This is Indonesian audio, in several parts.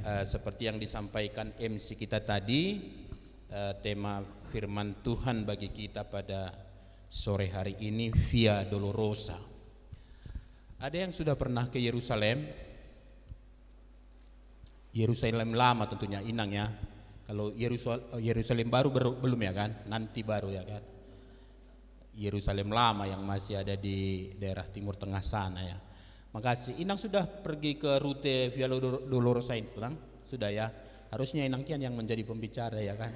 Seperti yang disampaikan MC kita tadi, tema firman Tuhan bagi kita pada sore hari ini Via Dolorosa. Ada yang sudah pernah ke Yerusalem? Yerusalem lama tentunya, Inang ya. Kalau Yerusalem baru belum ya kan? Nanti baru ya kan? Yerusalem lama yang masih ada di daerah Timur Tengah sana ya. Makasih. Inang sudah pergi ke rute Via Dolorosa ini, sudah ya. Harusnya Inang kian yang menjadi pembicara ya kan.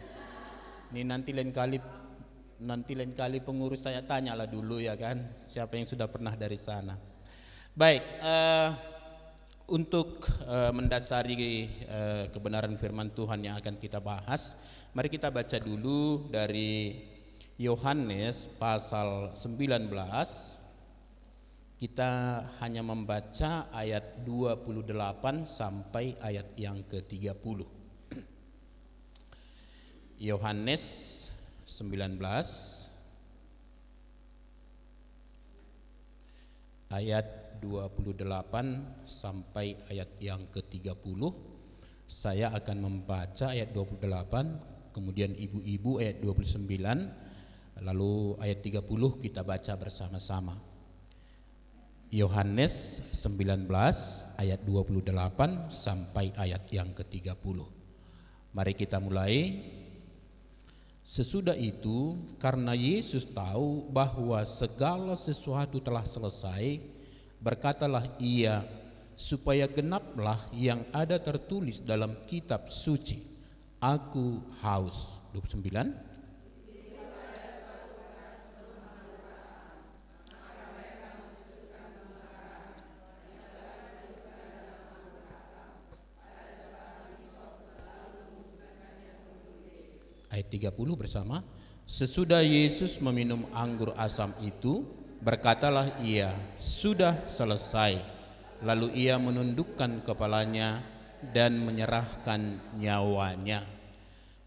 Ini nanti lain kali pengurus tanya-tanya lah dulu ya kan. Siapa yang sudah pernah dari sana. Baik, untuk mendasari kebenaran firman Tuhan yang akan kita bahas, mari kita baca dulu dari Yohanes pasal 19. Kita hanya membaca ayat 28 sampai ayat yang ke-30. Yohanes 19 ayat 28 sampai ayat yang ke-30. Saya akan membaca ayat 28, kemudian ibu-ibu ayat 29, lalu ayat 30 kita baca bersama-sama. Yohanes 19 ayat 28 sampai ayat yang ke-30. Mari kita mulai. Sesudah itu, karena Yesus tahu bahwa segala sesuatu telah selesai, berkatalah ia, supaya genaplah yang ada tertulis dalam kitab suci, aku haus. 29. Ayat 30 bersama. Sesudah Yesus meminum anggur asam itu, berkatalah ia, sudah selesai. Lalu ia menundukkan kepalanya dan menyerahkan nyawanya.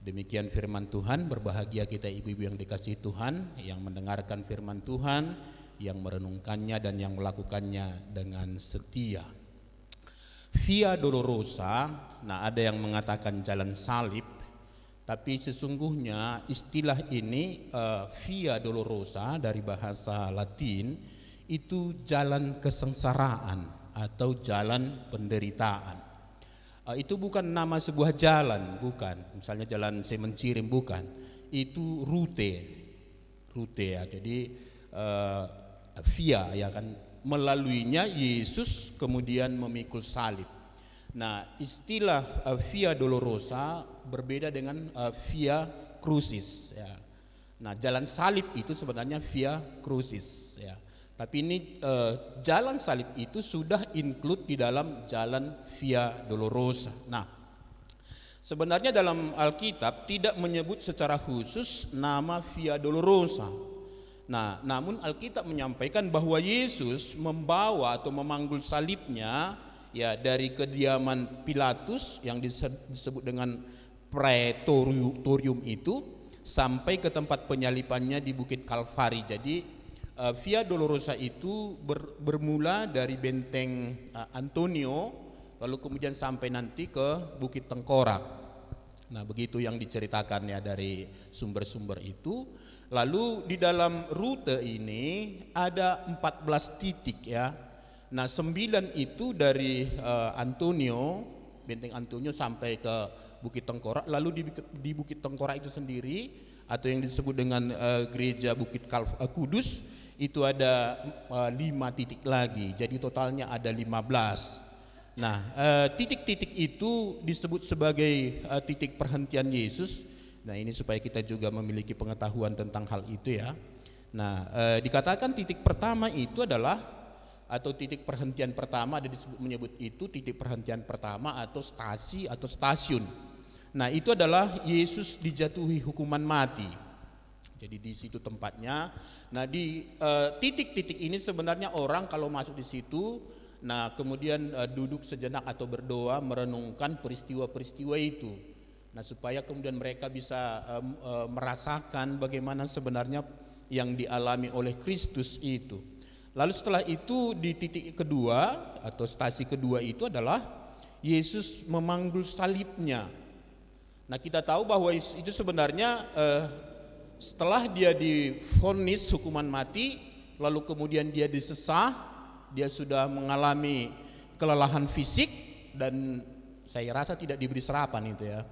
Demikian firman Tuhan. Berbahagia kita ibu-ibu yang dikasihi Tuhan, yang mendengarkan firman Tuhan, yang merenungkannya dan yang melakukannya dengan setia. Via Dolorosa, nah ada yang mengatakan jalan salib, tapi sesungguhnya istilah ini Via Dolorosa dari bahasa Latin itu jalan kesengsaraan atau jalan penderitaan. Itu bukan nama sebuah jalan, bukan. Misalnya jalan Semencirim, bukan. Itu rute ya. Jadi via ya kan, melaluinya Yesus kemudian memikul salib. Nah, istilah Via Dolorosa berbeda dengan Via Crucis ya. Nah, jalan salib itu sebenarnya Via Crucis ya. Tapi ini jalan salib itu sudah include di dalam jalan Via Dolorosa. Nah, sebenarnya dalam Alkitab tidak menyebut secara khusus nama Via Dolorosa. Nah, namun Alkitab menyampaikan bahwa Yesus membawa atau memanggul salibnya ya dari kediaman Pilatus yang disebut dengan Praetorium itu sampai ke tempat penyalipannya di Bukit Kalvari. Jadi Via Dolorosa itu bermula dari benteng Antonio, lalu kemudian sampai nanti ke Bukit Tengkorak. Nah, begitu yang diceritakan ya dari sumber-sumber itu. Lalu di dalam rute ini ada 14 titik ya. Nah, 9 itu dari Antonio, benteng Antonio sampai ke Bukit Tengkorak. Lalu di Bukit Tengkorak itu sendiri atau yang disebut dengan gereja Bukit Kudus itu ada 5 titik lagi. Jadi totalnya ada 15. Nah, titik-titik itu disebut sebagai titik perhentian Yesus. Nah, ini supaya kita juga memiliki pengetahuan tentang hal itu ya. Nah, dikatakan titik pertama itu adalah atau titik perhentian pertama, ada disebut menyebut itu titik perhentian pertama atau stasi atau stasiun. Nah, itu adalah Yesus dijatuhi hukuman mati. Jadi di situ tempatnya. Nah, di titik-titik ini sebenarnya orang kalau masuk di situ, nah kemudian duduk sejenak atau berdoa merenungkan peristiwa-peristiwa itu. Nah, supaya kemudian mereka bisa merasakan bagaimana sebenarnya yang dialami oleh Kristus itu. Lalu setelah itu di titik kedua atau stasi kedua itu adalah Yesus memanggul salibnya. Nah, kita tahu bahwa itu sebenarnya setelah dia divonis hukuman mati, lalu kemudian dia disesah, dia sudah mengalami kelelahan fisik, dan saya rasa tidak diberi serapan itu ya.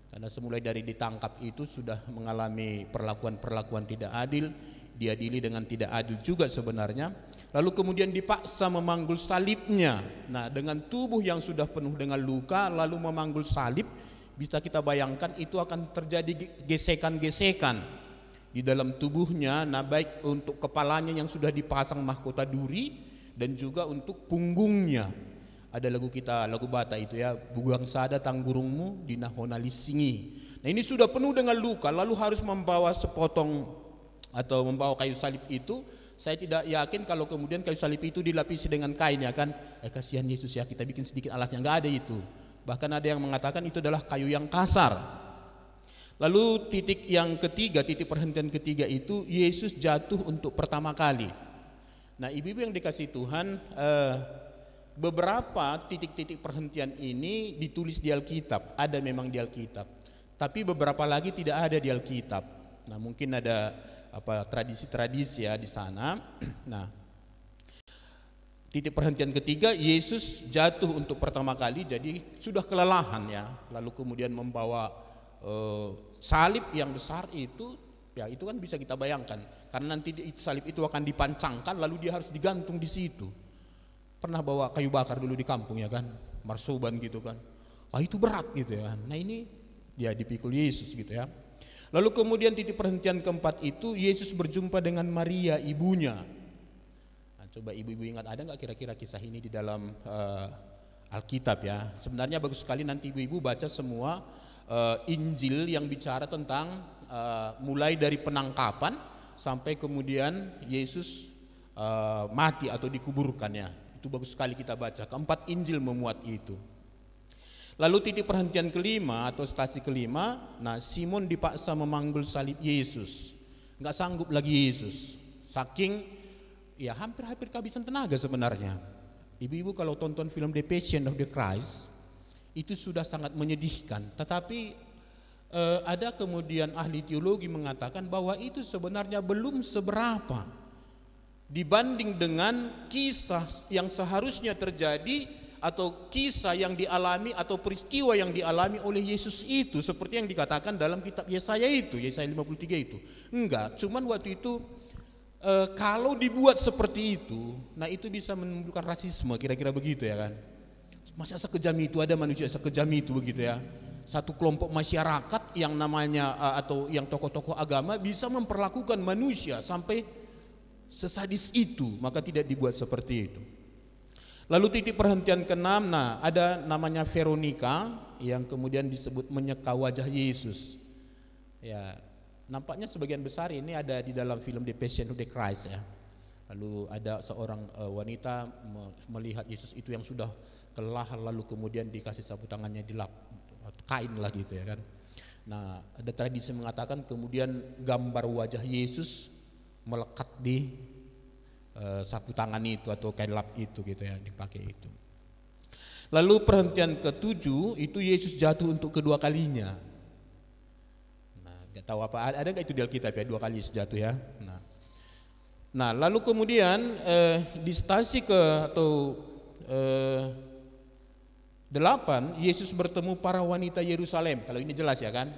Karena semulai dari ditangkap itu sudah mengalami perlakuan-perlakuan tidak adil, diadili dengan tidak adil juga sebenarnya. Lalu kemudian dipaksa memanggul salibnya. Nah, dengan tubuh yang sudah penuh dengan luka lalu memanggul salib, bisa kita bayangkan itu akan terjadi gesekan-gesekan di dalam tubuhnya. Nah, baik untuk kepalanya yang sudah dipasang mahkota duri dan juga untuk punggungnya. Ada lagu kita, lagu Batak itu ya, bugang sada tanggurungmu dinahona lisingi. Nah, ini sudah penuh dengan luka, lalu harus membawa sepotong atau membawa kayu salib itu. Saya tidak yakin kalau kemudian kayu salib itu dilapisi dengan kain ya kan. Kasihan Yesus ya, kita bikin sedikit alasnya, enggak ada itu. Bahkan ada yang mengatakan itu adalah kayu yang kasar. Lalu titik perhentian ketiga itu Yesus jatuh untuk pertama kali. Nah, ibu-ibu yang dikasih Tuhan, beberapa titik-titik perhentian ini ditulis di Alkitab, ada memang di Alkitab, tapi beberapa lagi tidak ada di Alkitab. Nah, mungkin ada tradisi-tradisi ya di sana. Nah, titik perhentian ketiga, Yesus jatuh untuk pertama kali, jadi sudah kelelahan ya, lalu kemudian membawa salib yang besar itu, ya itu kan bisa kita bayangkan, karena nanti salib itu akan dipancangkan, lalu dia harus digantung di situ. Pernah bawa kayu bakar dulu di kampung ya kan, marsoban gitu kan, itu berat gitu ya. Nah, ini dia dipikul Yesus gitu ya. Lalu kemudian titik perhentian keempat itu Yesus berjumpa dengan Maria ibunya. Nah, coba ibu-ibu ingat, ada nggak kira-kira kisah ini di dalam Alkitab ya. Sebenarnya bagus sekali nanti ibu-ibu baca semua Injil yang bicara tentang mulai dari penangkapan sampai kemudian Yesus mati atau dikuburkannya. Itu bagus sekali kita baca, keempat Injil memuat itu. Lalu titik perhentian kelima atau stasi kelima, nah Simon dipaksa memanggul salib Yesus. Nggak sanggup lagi Yesus, saking ya hampir kehabisan tenaga sebenarnya. Ibu-ibu kalau tonton film The Passion of the Christ, itu sudah sangat menyedihkan. Tetapi ada kemudian ahli teologi mengatakan bahwa itu sebenarnya belum seberapa dibanding dengan kisah yang seharusnya terjadi atau kisah yang dialami atau peristiwa yang dialami oleh Yesus itu, seperti yang dikatakan dalam kitab Yesaya itu, Yesaya 53 itu. Enggak, cuman waktu itu kalau dibuat seperti itu, nah itu bisa menimbulkan rasisme, kira-kira begitu ya kan. Masa sekejam itu ada manusia sekejam itu begitu ya. Satu kelompok masyarakat yang namanya atau yang tokoh-tokoh agama bisa memperlakukan manusia sampai sesadis itu, maka tidak dibuat seperti itu. Lalu titik perhentian keenam, nah ada namanya Veronica yang kemudian disebut menyeka wajah Yesus. Ya, nampaknya sebagian besar ini ada di dalam film The Passion of the Christ ya. Lalu ada seorang wanita melihat Yesus itu yang sudah kelelahan, lalu kemudian dikasih sapu tangannya dilap kain lah gitu ya kan. Nah, ada tradisi mengatakan kemudian gambar wajah Yesus melekat di sapu tangan itu atau kain lap itu gitu ya, dipakai itu. Lalu perhentian ketujuh itu Yesus jatuh untuk kedua kalinya. Nah, nggak tahu apa ada nggak itu di Alkitab ya, 2 kali Yesus jatuh ya. Nah lalu kemudian di stasi ke-8 Yesus bertemu para wanita Yerusalem. Kalau ini jelas ya kan.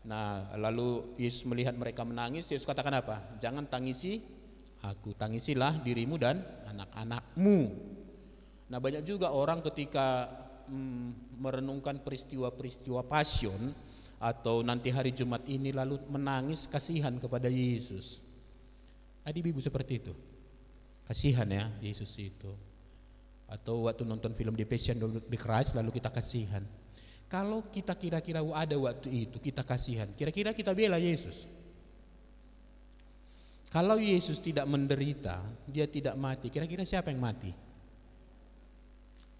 Nah, lalu Yesus melihat mereka menangis, Yesus katakan apa? Jangan tangisi aku, tangisilah dirimu dan anak-anakmu. Nah, banyak juga orang ketika merenungkan peristiwa-peristiwa Passion atau nanti hari Jumat ini lalu menangis kasihan kepada Yesus. Ada ibu seperti itu, kasihan ya Yesus itu. Atau waktu nonton film The Passion of the Christ lalu kita kasihan. Kalau kita kira-kira ada waktu itu kita kasihan, kira-kira kita bela Yesus? Kalau Yesus tidak menderita, dia tidak mati, kira-kira siapa yang mati?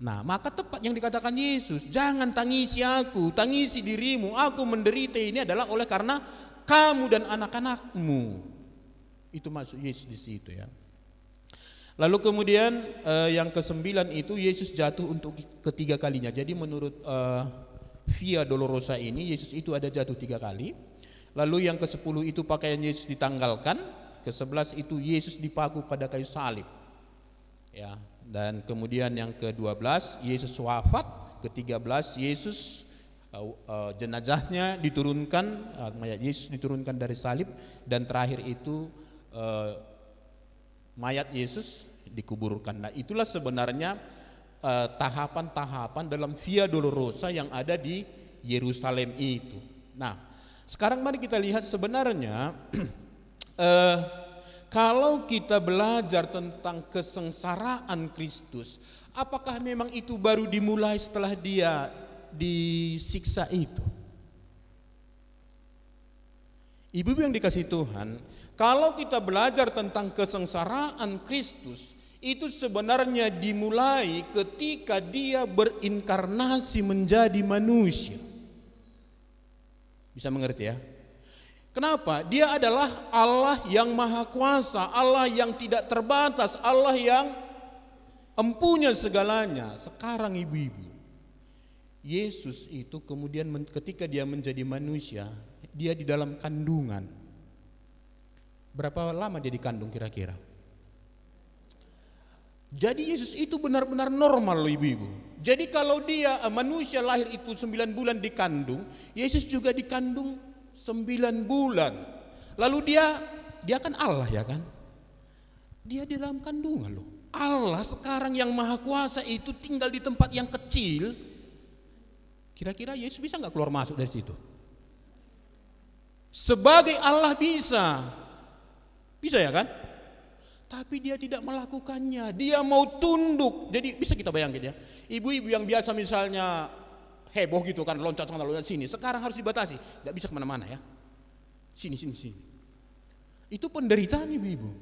Nah, maka tepat yang dikatakan Yesus, jangan tangisi aku, tangisi dirimu, aku menderita ini adalah oleh karena kamu dan anak-anakmu. Itu maksud Yesus di situ ya. Lalu kemudian yang ke-9 itu Yesus jatuh untuk ketiga kalinya. Jadi menurut Via Dolorosa ini Yesus itu ada jatuh 3 kali. Lalu yang ke-10 itu pakaian Yesus ditanggalkan. Ke-11 itu Yesus dipaku pada kayu salib. Ya, dan kemudian yang ke-12 Yesus wafat. Ke-13 Yesus jenazahnya diturunkan, mayat Yesus diturunkan dari salib, dan terakhir itu mayat Yesus dikuburkan. Nah, itulah sebenarnya tahapan-tahapan dalam Via Dolorosa yang ada di Yerusalem itu. Nah, sekarang mari kita lihat sebenarnya kalau kita belajar tentang kesengsaraan Kristus, apakah memang itu baru dimulai setelah dia disiksa itu? Ibu-ibu yang dikasihi Tuhan, kalau kita belajar tentang kesengsaraan Kristus, itu sebenarnya dimulai ketika dia berinkarnasi menjadi manusia. Bisa mengerti ya? Kenapa? Dia adalah Allah yang maha kuasa, Allah yang tidak terbatas, Allah yang empunya segalanya. Sekarang ibu-ibu, Yesus itu kemudian ketika dia menjadi manusia, dia di dalam kandungan. Berapa lama dia dikandung kira-kira? Jadi Yesus itu benar-benar normal loh ibu-ibu. Jadi kalau dia manusia lahir itu 9 bulan dikandung, Yesus juga dikandung 9 bulan. Lalu dia kan Allah ya kan? Dia di dalam kandungan loh. Allah sekarang yang maha kuasa itu tinggal di tempat yang kecil. Kira-kira Yesus bisa nggak keluar masuk dari situ? Sebagai Allah bisa ya kan? Tapi dia tidak melakukannya. Dia mau tunduk. Jadi bisa kita bayangin ya, ibu-ibu yang biasa misalnya heboh gitu kan, loncat sana loncat sini, sekarang harus dibatasi, nggak bisa kemana-mana ya. Sini. Itu penderitaan ibu-ibu.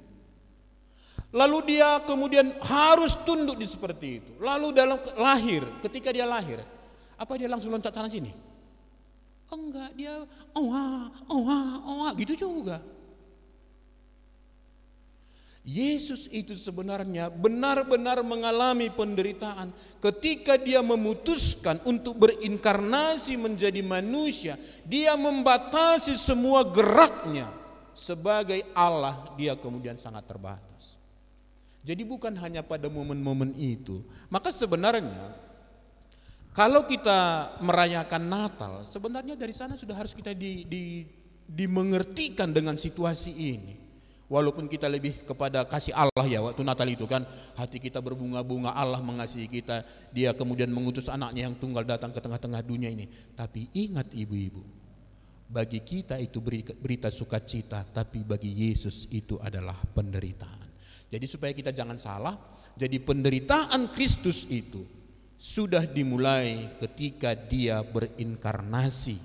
Lalu dia kemudian harus tunduk di seperti itu. Lalu dalam lahir, ketika dia lahir, apa dia langsung loncat sana sini? Enggak, dia gitu juga. Yesus itu sebenarnya benar-benar mengalami penderitaan ketika dia memutuskan untuk berinkarnasi menjadi manusia. Dia membatasi semua geraknya. Sebagai Allah dia kemudian sangat terbatas. Jadi bukan hanya pada momen-momen itu. Maka sebenarnya kalau kita merayakan Natal, sebenarnya dari sana sudah harus kita dimengertikan dengan situasi ini. Walaupun kita lebih kepada kasih Allah ya, waktu Natal itu kan hati kita berbunga-bunga, Allah mengasihi kita, dia kemudian mengutus anaknya yang tunggal datang ke tengah-tengah dunia ini. Tapi ingat ibu-ibu, bagi kita itu berita sukacita, tapi bagi Yesus itu adalah penderitaan. Jadi supaya kita jangan salah, jadi penderitaan Kristus itu sudah dimulai ketika dia berinkarnasi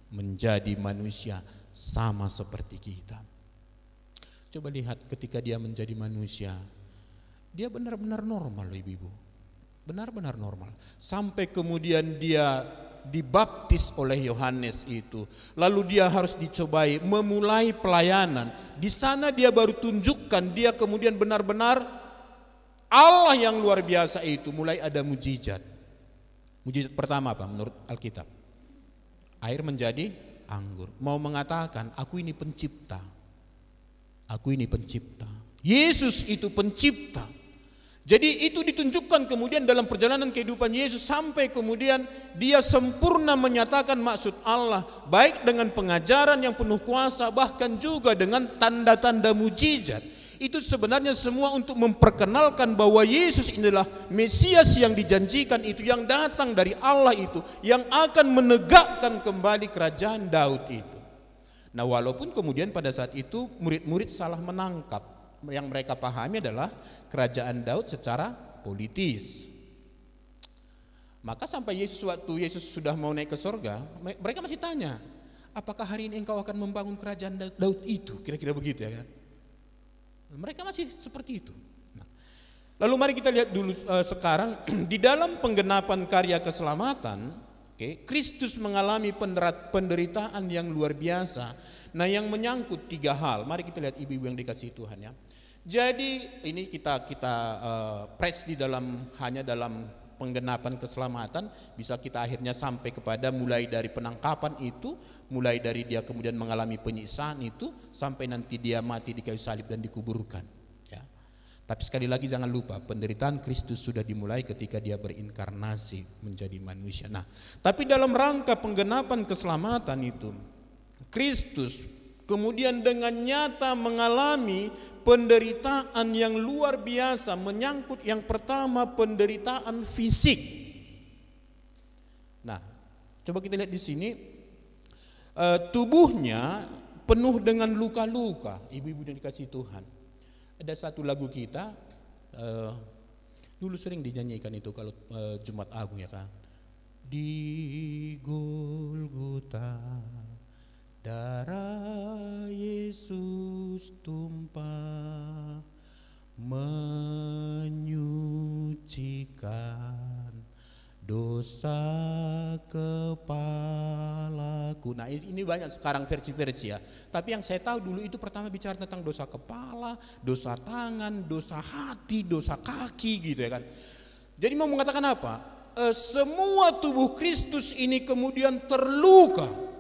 menjadi manusia sama seperti kita. Coba lihat ketika dia menjadi manusia, dia benar-benar normal loh ibu-ibu, benar-benar normal. Sampai kemudian dia dibaptis oleh Yohanes itu, lalu dia harus dicobai memulai pelayanan. Di sana dia baru tunjukkan dia kemudian benar-benar Allah yang luar biasa itu. Mulai ada mujizat. Mujizat pertama apa menurut Alkitab? Air menjadi anggur. Mau mengatakan aku ini pencipta. Aku ini pencipta. Yesus itu pencipta. Jadi itu ditunjukkan kemudian dalam perjalanan kehidupan Yesus sampai kemudian dia sempurna menyatakan maksud Allah, baik dengan pengajaran yang penuh kuasa bahkan juga dengan tanda-tanda mujizat. Itu sebenarnya semua untuk memperkenalkan bahwa Yesus inilah Mesias yang dijanjikan itu, yang datang dari Allah itu, yang akan menegakkan kembali kerajaan Daud itu. Nah, walaupun kemudian pada saat itu murid-murid salah menangkap, yang mereka pahami adalah kerajaan Daud secara politis. Maka sampai waktu Yesus sudah mau naik ke surga, mereka masih tanya, apakah hari ini engkau akan membangun kerajaan Daud itu? Kira-kira begitu ya kan? Mereka masih seperti itu. Nah, lalu mari kita lihat dulu sekarang di dalam penggenapan karya keselamatan. Kristus mengalami penderitaan yang luar biasa. Nah, yang menyangkut 3 hal. Mari kita lihat ibu-ibu yang dikasihi Tuhan ya. Jadi ini kita press di dalam hanya dalam penggenapan keselamatan, bisa kita akhirnya sampai kepada mulai dari penangkapan itu, mulai dari dia kemudian mengalami penyiksaan itu, sampai nanti dia mati di kayu salib dan dikuburkan, ya. Tapi sekali lagi jangan lupa, penderitaan Kristus sudah dimulai ketika dia berinkarnasi menjadi manusia. Nah, tapi dalam rangka penggenapan keselamatan itu, Kristus kemudian dengan nyata mengalami penderitaan yang luar biasa, menyangkut yang pertama penderitaan fisik. Nah, coba kita lihat di sini, tubuhnya penuh dengan luka-luka. Ibu-ibu yang dikasihi Tuhan, ada satu lagu kita dulu sering dinyanyikan itu kalau Jumat Agung, ya kan, di Golgota darah Yesus tumpah menyucikan dosa kepalaku. Nah, ini banyak sekarang versi-versi, ya. Tapi yang saya tahu dulu itu pertama bicara tentang dosa kepala, dosa tangan, dosa hati, dosa kaki, gitu, ya kan. Jadi mau mengatakan apa? Semua tubuh Kristus ini kemudian terluka.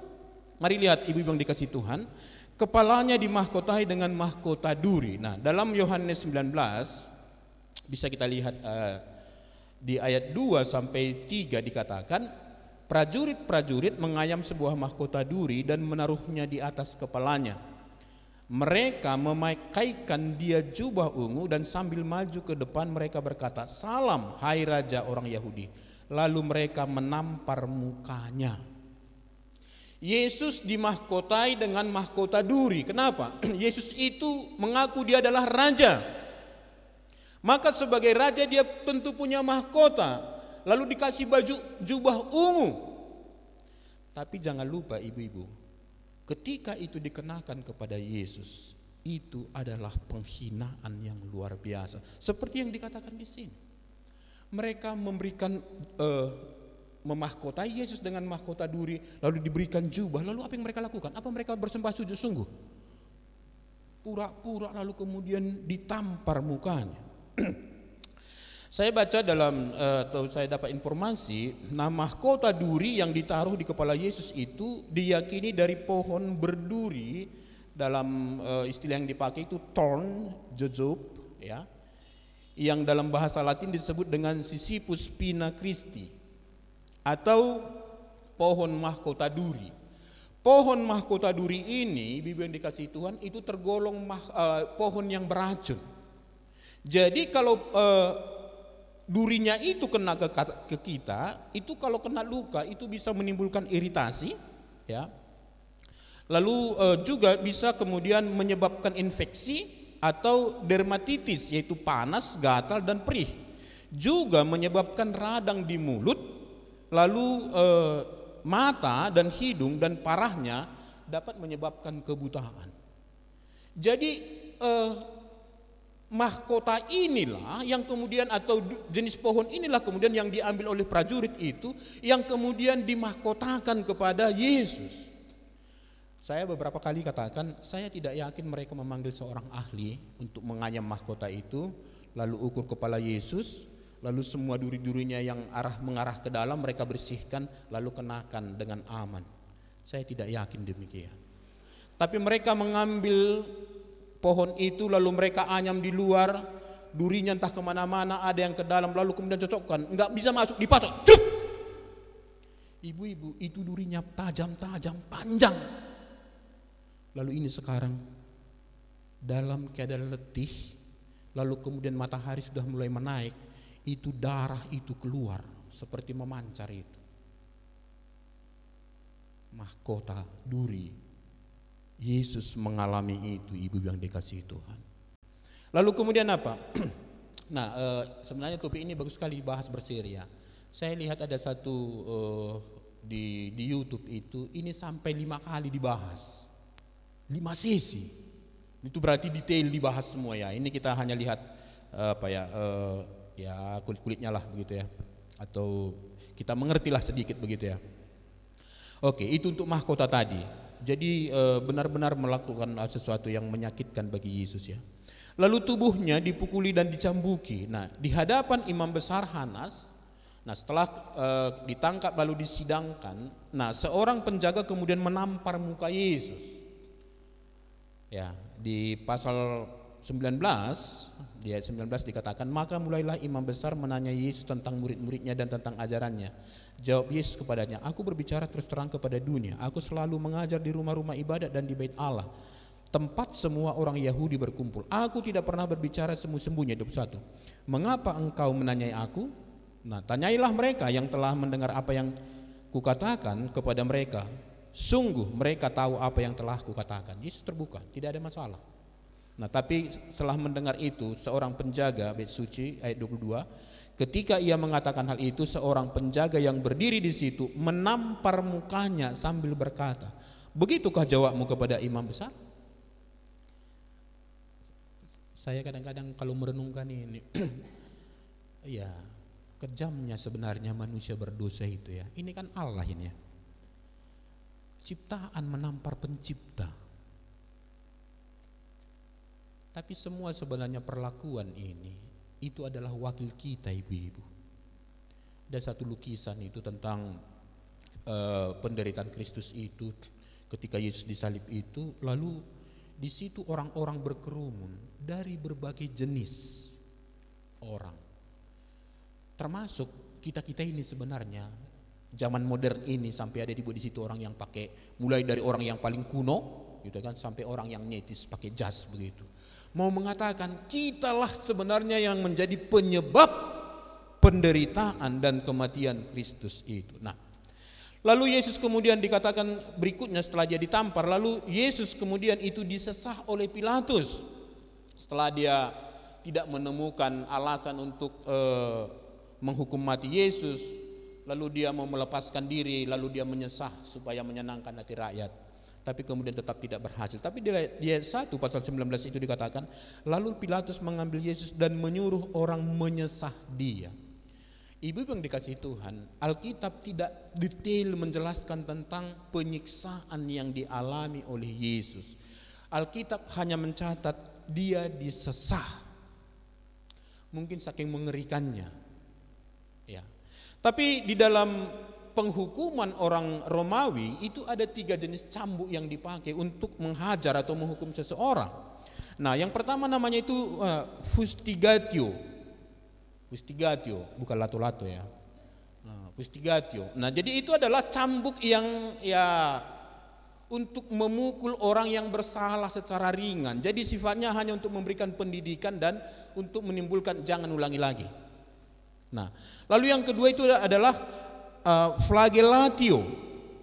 Mari lihat ibu-ibu yang dikasihi Tuhan, kepalanya dimahkotai dengan mahkota duri. Nah, dalam Yohanes 19 bisa kita lihat di ayat 2 sampai 3 dikatakan, prajurit-prajurit mengayam sebuah mahkota duri dan menaruhnya di atas kepalanya. Mereka memakaikan dia jubah ungu dan sambil maju ke depan mereka berkata, "Salam, hai Raja orang Yahudi." Lalu mereka menampar mukanya. Yesus dimahkotai dengan mahkota duri. Kenapa? Yesus itu mengaku dia adalah raja. Maka sebagai raja dia tentu punya mahkota. Lalu dikasih baju jubah ungu. Tapi jangan lupa ibu-ibu, ketika itu dikenakan kepada Yesus, itu adalah penghinaan yang luar biasa. Seperti yang dikatakan di sini. Mereka memberikan memahkotai Yesus dengan mahkota duri, lalu diberikan jubah. Lalu apa yang mereka lakukan? Apa mereka bersembah sujud sungguh? Pura-pura, lalu kemudian ditampar mukanya. Saya baca dalam atau saya dapat informasi, nah mahkota duri yang ditaruh di kepala Yesus itu diyakini dari pohon berduri. Dalam istilah yang dipakai itu thorn, jojop, ya, yang dalam bahasa Latin disebut dengan Sisyphus pina Christi, atau pohon mahkota duri. Pohon mahkota duri ini, ibu yang dikasihi Tuhan, itu tergolong pohon yang beracun. Jadi kalau durinya itu kena ke kita, itu kalau kena luka itu bisa menimbulkan iritasi, ya. Lalu juga bisa kemudian menyebabkan infeksi atau dermatitis, yaitu panas, gatal dan perih. Juga menyebabkan radang di mulut. Lalu mata dan hidung, dan parahnya dapat menyebabkan kebutaan. Jadi mahkota inilah yang kemudian, atau jenis pohon inilah kemudian yang diambil oleh prajurit itu, yang kemudian dimahkotakan kepada Yesus. Saya beberapa kali katakan, saya tidak yakin mereka memanggil seorang ahli untuk menganyam mahkota itu, lalu ukur kepala Yesus, lalu semua duri-durinya yang mengarah ke dalam mereka bersihkan, lalu kenakan dengan aman. Saya tidak yakin demikian. Tapi mereka mengambil pohon itu, lalu mereka anyam di luar, durinya entah kemana-mana, ada yang ke dalam, lalu kemudian cocokkan, nggak bisa masuk, dipasok. Ibu-ibu, itu durinya tajam-tajam, panjang. Lalu ini sekarang dalam keadaan letih, lalu kemudian matahari sudah mulai menaik, itu darah itu keluar seperti memancar itu. Mahkota duri. Yesus mengalami itu, ibu yang dikasihi Tuhan. Lalu kemudian apa? Nah, sebenarnya topik ini bagus sekali dibahas berseri, ya. Saya lihat ada satu di YouTube itu, ini sampai 5 kali dibahas, 5 sesi. Itu berarti detail dibahas semua, ya. Ini kita hanya lihat ya kulit-kulitnya lah begitu, ya, atau kita mengertilah sedikit begitu, ya. Oke, itu untuk mahkota tadi. Jadi benar-benar melakukan sesuatu yang menyakitkan bagi Yesus, ya. Lalu tubuhnya dipukuli dan dicambuki. Nah, di hadapan imam besar Hanas, nah setelah ditangkap lalu disidangkan, nah seorang penjaga kemudian menampar muka Yesus. Ya, di pasal 19, di ayat 19 dikatakan, maka mulailah imam besar menanyai Yesus tentang murid-muridnya dan tentang ajarannya. Jawab Yesus kepadanya, aku berbicara terus terang kepada dunia. Aku selalu mengajar di rumah-rumah ibadat dan di bait Allah, tempat semua orang Yahudi berkumpul. Aku tidak pernah berbicara sembunyi-sembunyi. 21. Mengapa engkau menanyai aku? Nah, tanyailah mereka yang telah mendengar apa yang kukatakan kepada mereka. Sungguh mereka tahu apa yang telah kukatakan. Yesus terbuka, tidak ada masalah. Nah, tapi setelah mendengar itu, seorang penjaga bait suci ayat 22, ketika ia mengatakan hal itu, seorang penjaga yang berdiri di situ menampar mukanya sambil berkata, begitukah jawabmu kepada imam besar? Saya kadang-kadang kalau merenungkan ini, ya kejamnya sebenarnya manusia berdosa itu ya. Ini kan Allah ini ya. Ciptaan menampar pencipta. Tapi semua sebenarnya perlakuan ini, itu adalah wakil kita ibu-ibu. Ada satu lukisan itu tentang penderitaan Kristus itu ketika Yesus disalib itu, lalu di situ orang-orang berkerumun dari berbagai jenis orang, termasuk kita-kita ini sebenarnya zaman modern ini, sampai ada di situ orang yang pakai, mulai dari orang yang paling kuno gitu kan, sampai orang yang netis pakai jas begitu, mau mengatakan kitalah sebenarnya yang menjadi penyebab penderitaan dan kematian Kristus itu. Nah, lalu Yesus kemudian dikatakan berikutnya setelah dia ditampar, lalu Yesus kemudian itu disesah oleh Pilatus setelah dia tidak menemukan alasan untuk menghukum mati Yesus, lalu dia mau melepaskan diri, lalu dia menyesah supaya menyenangkan hati rakyat, tapi kemudian tetap tidak berhasil. Tapi di ayat 1 pasal 19 itu dikatakan, lalu Pilatus mengambil Yesus dan menyuruh orang menyesah dia. Ibu yang dikasihi Tuhan, Alkitab tidak detail menjelaskan tentang penyiksaan yang dialami oleh Yesus. Alkitab hanya mencatat dia disesah. Mungkin saking mengerikannya. Ya. Tapi di dalam penghukuman orang Romawi itu ada 3 jenis cambuk yang dipakai untuk menghajar atau menghukum seseorang. Nah, yang pertama namanya itu fustigatio. Fustigatio, bukan lato-lato ya. Fustigatio. Nah, jadi itu adalah cambuk yang ya untuk memukul orang yang bersalah secara ringan. Jadi sifatnya hanya untuk memberikan pendidikan dan untuk menimbulkan jangan ulangi lagi. Nah, lalu yang kedua itu adalah flagellatio.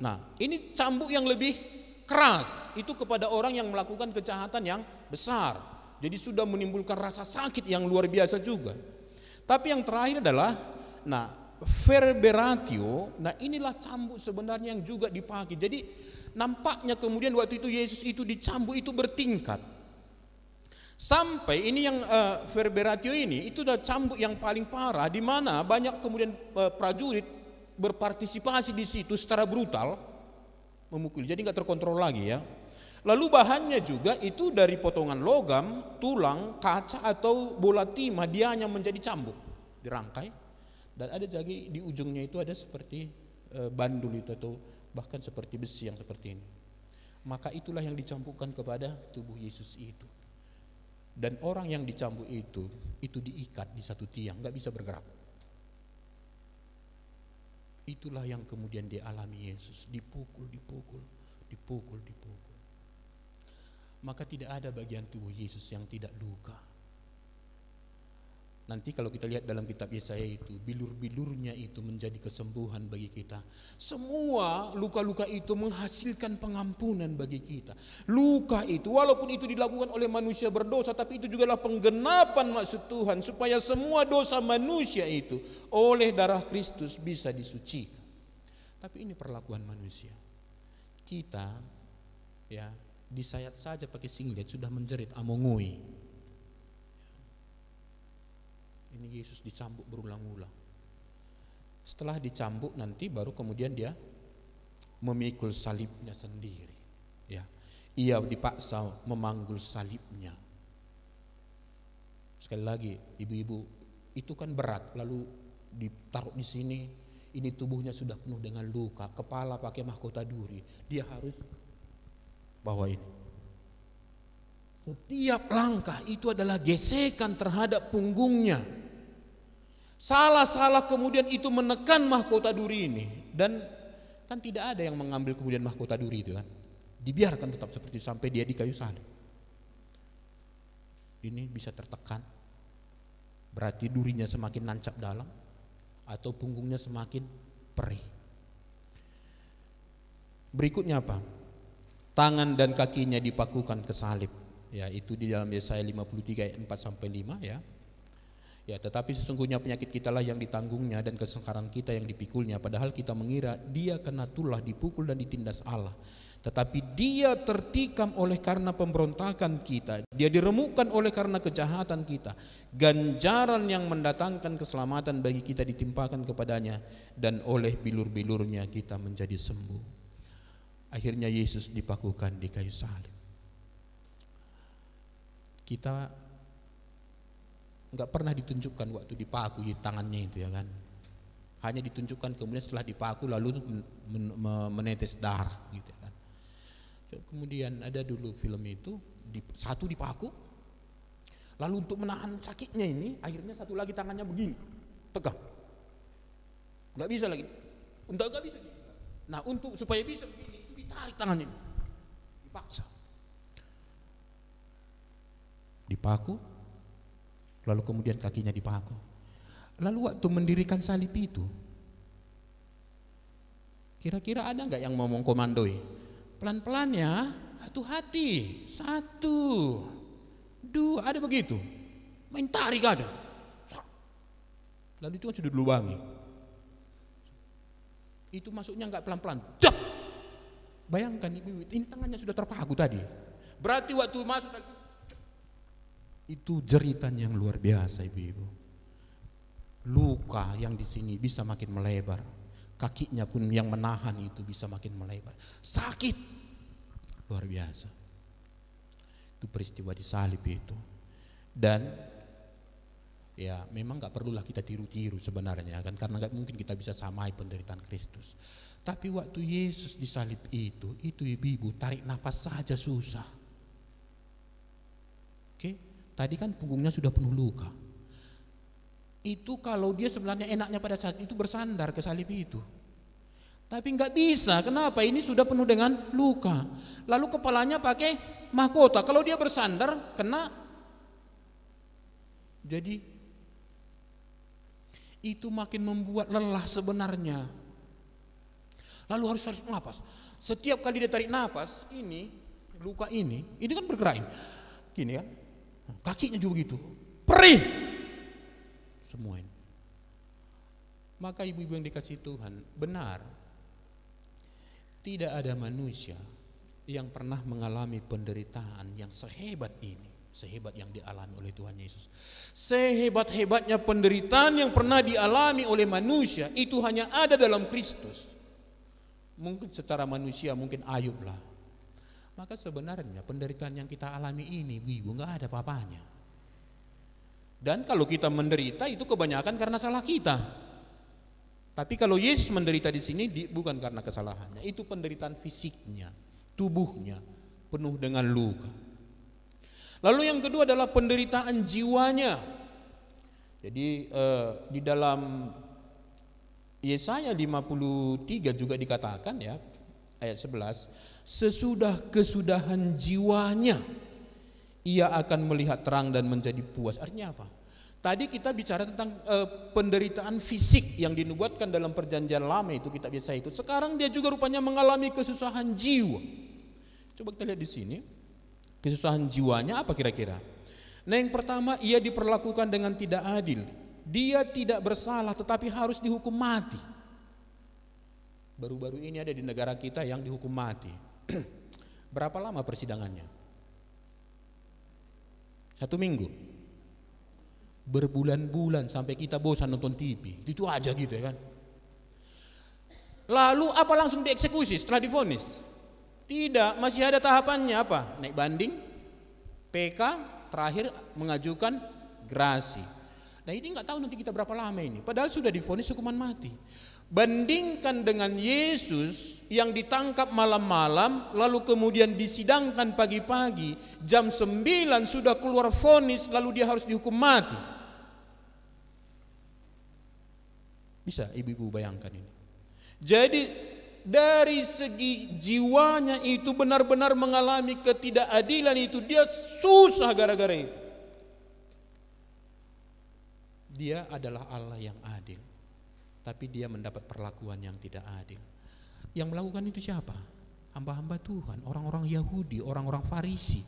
Nah, ini cambuk yang lebih keras, itu kepada orang yang melakukan kejahatan yang besar. Jadi sudah menimbulkan rasa sakit yang luar biasa juga. Tapi yang terakhir adalah verberatio. Nah, inilah cambuk sebenarnya yang juga dipakai. Jadi nampaknya kemudian waktu itu Yesus itu dicambuk itu bertingkat. Sampai ini yang verberatio ini itu adalah cambuk yang paling parah, di mana banyak kemudian prajurit berpartisipasi di situ secara brutal memukul. Jadi nggak terkontrol lagi ya. Lalu bahannya juga itu dari potongan logam, tulang, kaca atau bola timah, dia hanya menjadi cambuk, dirangkai, dan ada lagi di ujungnya itu ada seperti bandul itu atau bahkan seperti besi yang seperti ini. Maka itulah yang dicambukkan kepada tubuh Yesus itu. Dan orang yang dicambuk itu diikat di satu tiang, nggak bisa bergerak. Itulah yang kemudian dialami Yesus, dipukul. Maka tidak ada bagian tubuh Yesus yang tidak luka. Nanti kalau kita lihat dalam kitab Yesaya itu, bilur-bilurnya itu menjadi kesembuhan bagi kita. Semua luka-luka itu menghasilkan pengampunan bagi kita. Luka itu walaupun itu dilakukan oleh manusia berdosa, tapi itu juga adalah penggenapan maksud Tuhan supaya semua dosa manusia itu oleh darah Kristus bisa disucikan. Tapi ini perlakuan manusia. Kita ya disayat saja pakai singlet sudah menjerit amongoi. Ini Yesus dicambuk berulang-ulang. Setelah dicambuk nanti baru kemudian dia memikul salibnya sendiri. Ya, ia dipaksa memanggul salibnya. Sekali lagi, ibu-ibu, itu kan berat, lalu ditaruh di sini, ini tubuhnya sudah penuh dengan luka, kepala pakai mahkota duri, dia harus bawa ini. Setiap langkah itu adalah gesekan terhadap punggungnya. Salah-salah kemudian itu menekan mahkota duri ini, dan kan tidak ada yang mengambil kemudian mahkota duri itu kan, dibiarkan tetap seperti sampai dia di kayu salib. Ini bisa tertekan, berarti durinya semakin nancap dalam atau punggungnya semakin perih. Berikutnya apa? Tangan dan kakinya dipakukan ke salib. Ya, itu di dalam Yesaya 53 ayat 4 sampai 5 ya. Ya, tetapi sesungguhnya penyakit kitalah yang ditanggungnya dan kesengsaraan kita yang dipikulnya, padahal kita mengira dia kena tulah, dipukul dan ditindas Allah. Tetapi dia tertikam oleh karena pemberontakan kita, dia diremukkan oleh karena kejahatan kita. Ganjaran yang mendatangkan keselamatan bagi kita ditimpakan kepadanya, dan oleh bilur-bilurnya kita menjadi sembuh. Akhirnya Yesus dipakukan di kayu salib. Kita nggak pernah ditunjukkan waktu dipaku di tangannya itu ya kan. Hanya ditunjukkan kemudian setelah dipaku lalu menetes darah gitu ya kan. Kemudian ada dulu film itu satu dipaku, lalu untuk menahan sakitnya ini akhirnya satu lagi tangannya begini tegang, nggak bisa lagi, nggak bisa. Nah untuk supaya bisa begini itu ditarik tangannya, dipaksa, dipaku, lalu kemudian kakinya dipaku. Lalu waktu mendirikan salib itu, kira-kira ada nggak yang ngomong komandoi? Pelan-pelan ya, hati-hati, 1, 2, ada begitu? Main tarik aja. Lalu itu kan sudah dilubangi. Itu masuknya nggak pelan-pelan, jap. Bayangkan ini tangannya sudah terpaku tadi. Berarti waktu masuk itu jeritan yang luar biasa, ibu-ibu. Luka yang di sini bisa makin melebar, kakinya pun yang menahan itu bisa makin melebar. Sakit luar biasa. Itu peristiwa di salib itu. Dan ya memang nggak perlulah kita tiru-tiru sebenarnya kan, karena nggak mungkin kita bisa samai penderitaan Kristus. Tapi waktu Yesus disalib itu ibu-ibu tarik nafas saja susah. Oke? Tadi kan punggungnya sudah penuh luka. Itu kalau dia sebenarnya enaknya pada saat itu bersandar ke salib itu. Tapi nggak bisa, kenapa? Ini sudah penuh dengan luka. Lalu kepalanya pakai mahkota. Kalau dia bersandar, kena. Jadi itu makin membuat lelah sebenarnya. Lalu harus nafas. Setiap kali dia tarik nafas, ini luka ini kan bergerak. Gini kan. Kakinya juga begitu, perih semua ini. Maka ibu-ibu yang dikasihi Tuhan, benar, tidak ada manusia yang pernah mengalami penderitaan yang sehebat ini, sehebat yang dialami oleh Tuhan Yesus. Sehebat-hebatnya penderitaan yang pernah dialami oleh manusia itu hanya ada dalam Kristus. Mungkin secara manusia mungkin Ayub lah. Maka sebenarnya penderitaan yang kita alami ini, ibu, nggak ada apa-apanya. Dan kalau kita menderita itu kebanyakan karena salah kita. Tapi kalau Yesus menderita di sini bukan karena kesalahannya, itu penderitaan fisiknya, tubuhnya penuh dengan luka. Lalu yang kedua adalah penderitaan jiwanya. Jadi di dalam Yesaya 53 juga dikatakan ya, ayat 11, sesudah kesudahan jiwanya ia akan melihat terang dan menjadi puas. Artinya apa? Tadi kita bicara tentang penderitaan fisik yang dinubuatkan dalam perjanjian lama itu, kitab Yesaya itu. Sekarang dia juga rupanya mengalami kesusahan jiwa. Coba kita lihat di sini. Kesusahan jiwanya apa kira-kira? Nah, yang pertama, ia diperlakukan dengan tidak adil. Dia tidak bersalah tetapi harus dihukum mati. Baru-baru ini ada di negara kita yang dihukum mati. Berapa lama persidangannya? 1 minggu. Berbulan-bulan sampai kita bosan nonton TV. Itu aja gitu ya kan. Lalu apa langsung dieksekusi setelah divonis? Tidak, masih ada tahapannya apa? Naik banding, PK, terakhir mengajukan imigrasi. Nah ini nggak tahu nanti kita berapa lama ini. Padahal sudah divonis hukuman mati. Bandingkan dengan Yesus yang ditangkap malam-malam lalu kemudian disidangkan pagi-pagi, jam 9 sudah keluar vonis lalu dia harus dihukum mati. Bisa ibu-ibu bayangkan ini. Jadi dari segi jiwanya itu benar-benar mengalami ketidakadilan itu, dia susah gara-gara itu. Dia adalah Allah yang adil, tapi dia mendapat perlakuan yang tidak adil. Yang melakukan itu siapa? Hamba-hamba Tuhan, orang-orang Yahudi, orang-orang Farisi,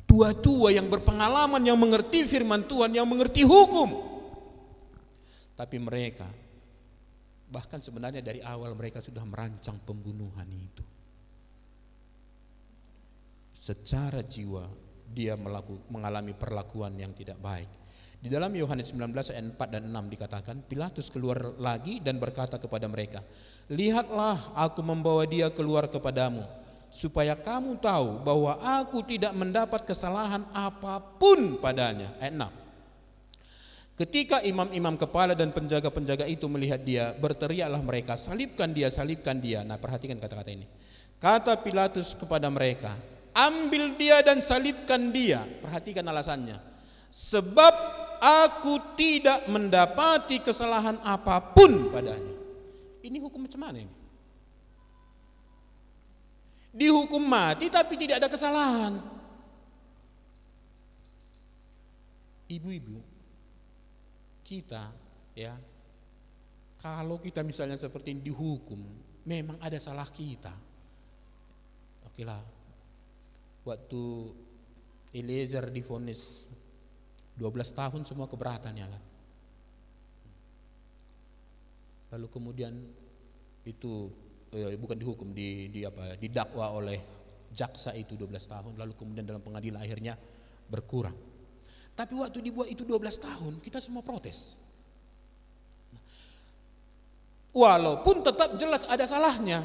tua-tua yang berpengalaman, yang mengerti firman Tuhan, yang mengerti hukum. Tapi mereka, bahkan sebenarnya dari awal mereka sudah merancang pembunuhan itu. Secara jiwa dia mengalami perlakuan yang tidak baik. Di dalam Yohanes 19 ayat 4 dan 6 dikatakan, Pilatus keluar lagi dan berkata kepada mereka, lihatlah aku membawa dia keluar kepadamu, supaya kamu tahu bahwa aku tidak mendapat kesalahan apapun padanya. Ayat 6. Ketika imam-imam kepala dan penjaga-penjaga itu melihat dia, berteriaklah mereka, salibkan dia, salibkan dia. Nah perhatikan kata-kata ini. Kata Pilatus kepada mereka, ambil dia dan salibkan dia. Perhatikan alasannya. Sebab aku tidak mendapati kesalahan apapun padanya. Ini hukum macam mana ini? Dihukum mati tapi tidak ada kesalahan. Ibu-ibu, kita ya, kalau kita misalnya seperti ini dihukum, memang ada salah kita. Oke lah, waktu Eliezer divonis 12 tahun semua keberatan ya kan. Lalu kemudian itu bukan dihukum, didakwa oleh jaksa itu 12 tahun, lalu kemudian dalam pengadilan akhirnya berkurang. Tapi waktu dibuat itu 12 tahun, kita semua protes. Walaupun tetap jelas ada salahnya,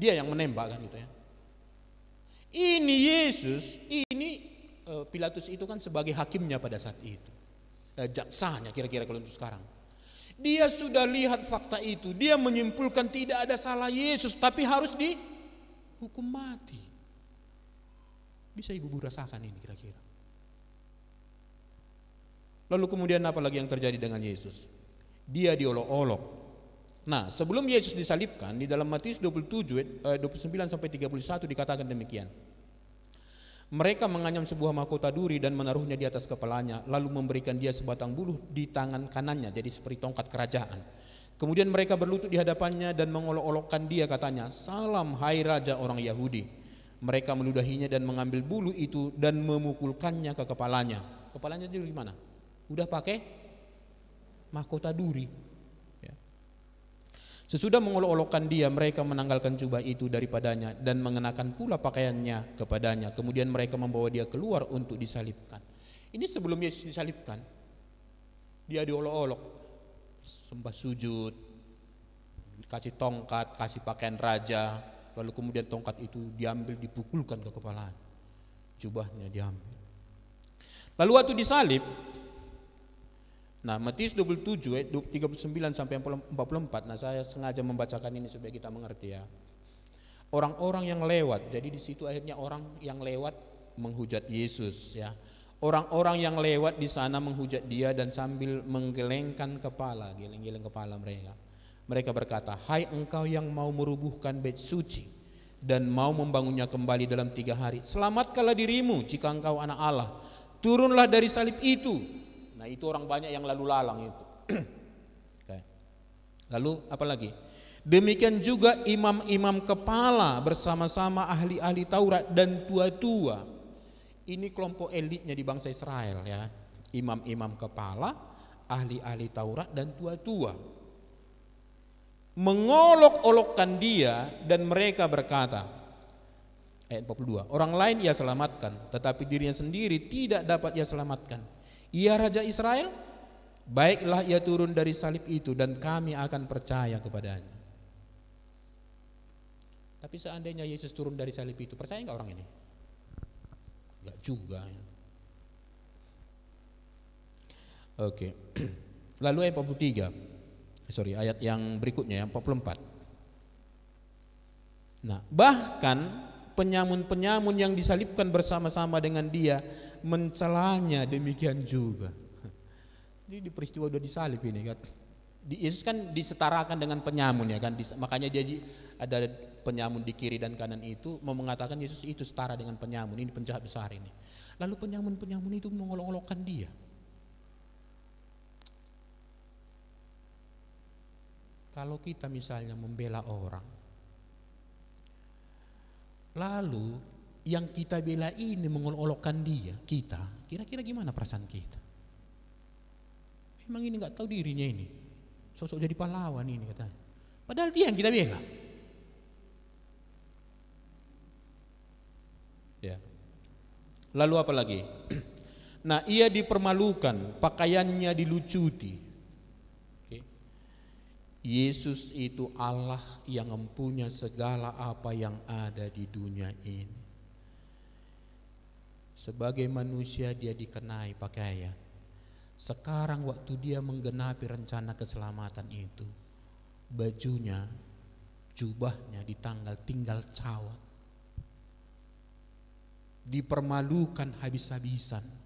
dia yang menembak kan gitu ya. Ini Yesus, ini Pilatus itu kan sebagai hakimnya pada saat itu, jaksanya kira-kira kalau untuk sekarang. Dia sudah lihat fakta itu, dia menyimpulkan tidak ada salah Yesus, tapi harus dihukum mati. Bisa ibu rasakan ini kira-kira. Lalu kemudian apa lagi yang terjadi dengan Yesus? Dia diolok-olok. Nah sebelum Yesus disalibkan, di dalam Matius 27 29 sampai 31 dikatakan demikian. Mereka menganyam sebuah mahkota duri dan menaruhnya di atas kepalanya, lalu memberikan dia sebatang buluh di tangan kanannya, jadi seperti tongkat kerajaan. Kemudian mereka berlutut di hadapannya dan mengolok-olokkan dia, katanya, salam hai raja orang Yahudi. Mereka meludahinya dan mengambil buluh itu dan memukulkannya ke kepalanya. Kepalanya di mana? Udah pakai mahkota duri. Sesudah mengolok-olokkan dia, mereka menanggalkan jubah itu daripadanya dan mengenakan pula pakaiannya kepadanya. Kemudian mereka membawa dia keluar untuk disalibkan. Ini sebelum Yesus disalibkan, dia diolok-olok, sembah sujud, kasih tongkat, kasih pakaian raja, lalu kemudian tongkat itu diambil, dipukulkan ke kepala, jubahnya diambil. Lalu waktu disalib, nah Matius 27 ayat 39 sampai 44. Nah saya sengaja membacakan ini supaya kita mengerti ya. Orang-orang yang lewat, jadi di situ akhirnya orang yang lewat menghujat Yesus ya. Orang-orang yang lewat di sana menghujat dia dan sambil menggelengkan kepala, geleng-geleng kepala mereka. Mereka berkata, hai engkau yang mau merubuhkan bait suci dan mau membangunnya kembali dalam 3 hari, selamatkanlah dirimu jika engkau anak Allah. Turunlah dari salib itu. Nah itu orang banyak yang lalu lalang itu. Lalu apa lagi? Demikian juga imam-imam kepala bersama-sama ahli-ahli Taurat dan tua-tua. Ini kelompok elitnya di bangsa Israel ya. Imam-imam kepala, ahli-ahli Taurat dan tua-tua. Mengolok-olokkan dia dan mereka berkata, ayat 42, orang lain ia selamatkan, tetapi dirinya sendiri tidak dapat ia selamatkan. Ia Raja Israel, baiklah ia turun dari salib itu dan kami akan percaya kepadanya. Tapi seandainya Yesus turun dari salib itu, percaya enggak orang ini? Enggak juga. Oke. Lalu ayat 43. Sorry, ayat yang berikutnya yang 44. Nah, bahkan penyamun-penyamun yang disalibkan bersama-sama dengan dia mencelanya demikian juga. Jadi di peristiwa udah disalib ini kan. Yesus kan disetarakan dengan penyamun ya kan. Makanya jadi ada penyamun di kiri dan kanan itu mau mengatakan Yesus itu setara dengan penyamun. Ini penjahat besar ini. Lalu penyamun-penyamun itu mengolok-olokkan dia. Kalau kita misalnya membela orang, lalu yang kita bela ini mengolok-olokkan dia, kita, kira-kira gimana perasaan kita? Emang ini nggak tahu dirinya ini, sosok jadi pahlawan ini katanya. Padahal dia yang kita bela. Ya. Lalu apa lagi? Nah, ia dipermalukan, pakaiannya dilucuti. Yesus itu Allah yang mempunyai segala apa yang ada di dunia ini. Sebagai manusia dia dikenai pakaian. Sekarang waktu dia menggenapi rencana keselamatan itu, bajunya, jubahnya tinggal cawat. Dipermalukan habis-habisan.